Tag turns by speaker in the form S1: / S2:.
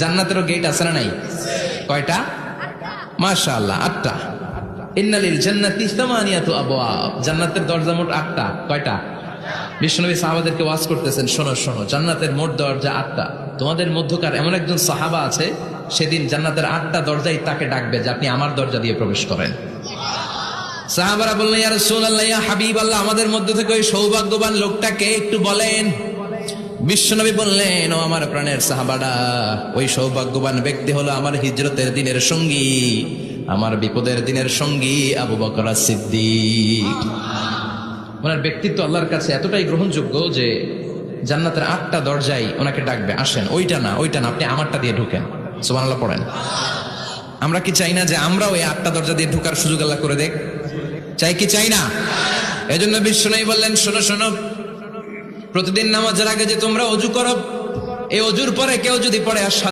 S1: জান্নাতেরও gate আছে না নাই? কয়টা? মাশাআল্লাহ, 8টা। ইন্নালিল জান্নাতি সামানিয়াতু আবওয়াব, জান্নাতের দরজা মোট 8টা। কয়টা? বিশ্বনবী সাহাবাদেরকে ওয়াজ করতেছেন, শোনো শোনো, জান্নাতের মোট দরজা 8টা। তোমাদের মধ্যকার এমন একজন সাহাবা আছে, সেদিন জান্নাতের 8টা দরজাই তাকে ডাকবে যে আপনি আমার দরজা দিয়ে প্রবেশ করেন। সাহাবারা বললেন, ইয়া রাসূলুল্লাহ, ইয়া হাবিবাল্লাহ, আমাদের মধ্যে থেকে ওই সৌভাগ্যবান লোকটাকে একটু বলেন। বিশ্বনবী বললেন, ও আমার প্রাণের সাহাবারা, ওই সৌভাগ্যবান ব্যক্তি হলো আমার হিজরতের দিনের সঙ্গী, আমার বিপদের দিনের সঙ্গী আবু বকর সিদ্দিক। ওনার ব্যক্তিত্ব আল্লাহর কাছে এতটাই গ্রহণযোগ্য যে জান্নাতের 8টা দরজাই ওনাকে ডাকবে, আসেন। ওইটা না, আপনি আমারটা দিয়ে ঢুকেন। সুবহানাল্লাহ পড়েন। আমরা কি চাই না যে আমরাও এই 8টা দরজা দিয়ে ঢুকার সুযোগ আল্লাহ করে দেখ? চাই কি চাই না? এজন্য বিশ্বনবী বললেন, শোনো শোনো, প্রতিদিন নামাজের আগে যে তোমরা ওযু করো, এই ওযুর পরে কেউ যদি পড়ে